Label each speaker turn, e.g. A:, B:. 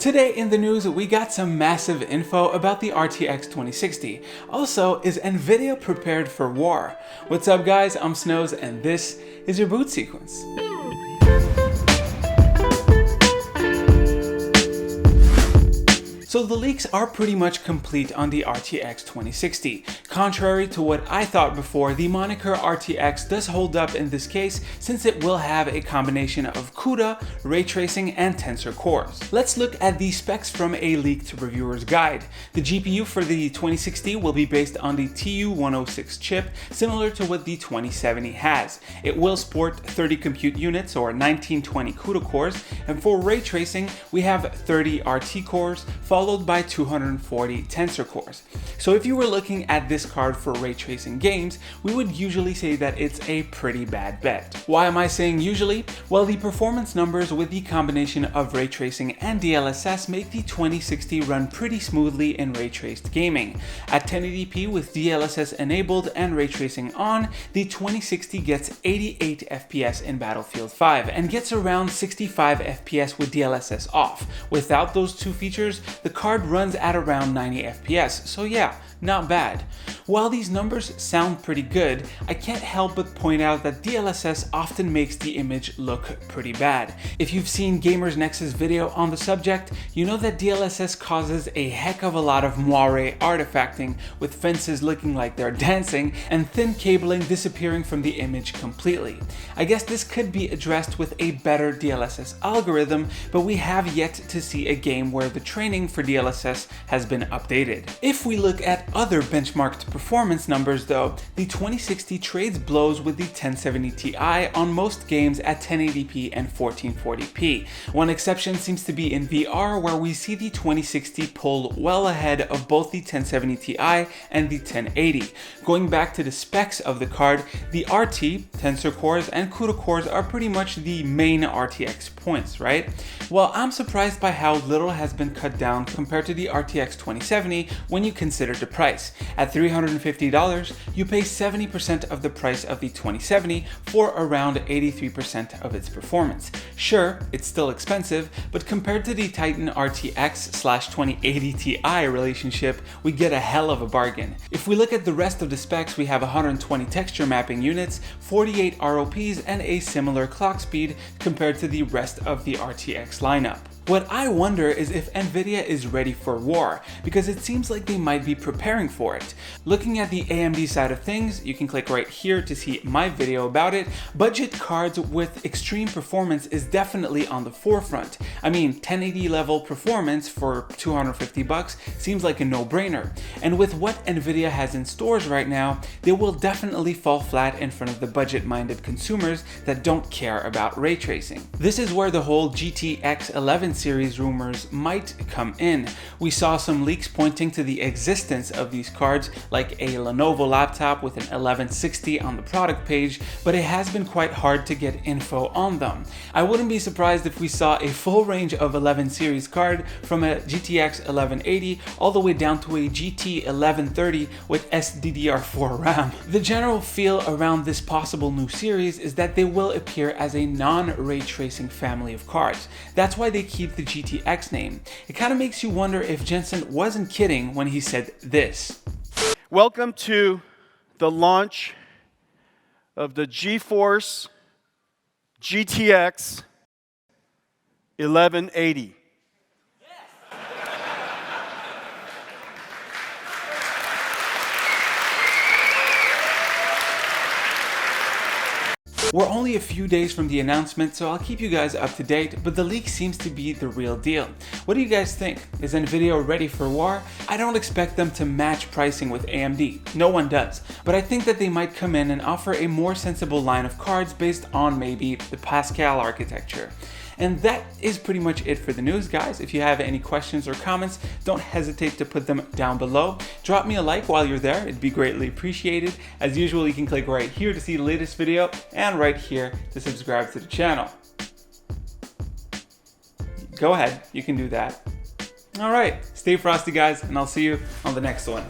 A: Today in the news, we got some massive info about the RTX 2060. Also, is Nvidia prepared for war? What's up guys, I'm Snows and this is your boot sequence. So the leaks are pretty much complete on the RTX 2060. Contrary to what I thought before, the moniker RTX does hold up in this case since it will have a combination of CUDA, ray tracing, and tensor cores. Let's look at the specs from a leaked reviewer's guide. The GPU for the 2060 will be based on the TU106 chip, similar to what the 2070 has. It will sport 30 compute units or 1920 CUDA cores, and for ray tracing we have 30 RT cores, followed by 240 tensor cores. So if you were looking at this card for ray tracing games, we would usually say that it's a pretty bad bet. Why am I saying usually? Well, the performance numbers with the combination of ray tracing and DLSS make the 2060 run pretty smoothly in ray traced gaming. At 1080p with DLSS enabled and ray tracing on, the 2060 gets 88 FPS in Battlefield 5 and gets around 65 FPS with DLSS off. Without those two features, the card runs at around 90 FPS, so yeah, not bad. While these numbers sound pretty good, I can't help but point out that DLSS often makes the image look pretty bad. If you've seen Gamers Nexus video on the subject, you know that DLSS causes a heck of a lot of moire artifacting, with fences looking like they're dancing and thin cabling disappearing from the image completely. I guess this could be addressed with a better DLSS algorithm, but we have yet to see a game where the training for DLSS has been updated. If we look at other benchmarked performance numbers though, the 2060 trades blows with the 1070 Ti on most games at 1080p and 1440p. One exception seems to be in VR, where we see the 2060 pull well ahead of both the 1070 Ti and the 1080. Going back to the specs of the card, the RT, tensor cores, and CUDA cores are pretty much the main RTX points, right? Well, I'm surprised by how little has been cut down compared to the RTX 2070 when you consider the price. At $350, you pay 70% of the price of the 2070 for around 83% of its performance. Sure, it's still expensive, but compared to the Titan RTX/2080 Ti relationship, we get a hell of a bargain. If we look at the rest of the specs, we have 120 texture mapping units, 48 ROPs, and a similar clock speed compared to the rest of the RTX lineup. What I wonder is if Nvidia is ready for war, because it seems like they might be preparing for it. Looking at the AMD side of things, you can click right here to see my video about it. Budget cards with extreme performance is definitely on the forefront. I mean, 1080 level performance for $250 seems like a no-brainer. And with what Nvidia has in stores right now, they will definitely fall flat in front of the budget-minded consumers that don't care about ray tracing. This is where the whole GTX 11 series rumors might come in. We saw some leaks pointing to the existence of these cards, like a Lenovo laptop with an 1160 on the product page, but it has been quite hard to get info on them. I wouldn't be surprised if we saw a full range of 11 series card from a GTX 1180 all the way down to a GT 1130 with SDDR4 RAM. The general feel around this possible new series is that they will appear as a non-ray tracing family of cards. That's why they keep the GTX name. It kind of makes you wonder if Jensen wasn't kidding when he said this.
B: Welcome to the launch of the GeForce GTX 1180.
A: We're only a few days from the announcement, so I'll keep you guys up to date, but the leak seems to be the real deal. What do you guys think? Is Nvidia ready for war? I don't expect them to match pricing with AMD. No one does. But I think that they might come in and offer a more sensible line of cards based on maybe the Pascal architecture. And that is pretty much it for the news, guys. If you have any questions or comments, don't hesitate to put them down below. Drop me a like while you're there, it'd be greatly appreciated. As usual, you can click right here to see the latest video and right here to subscribe to the channel. Go ahead, you can do that. All right, stay frosty guys, and I'll see you on the next one.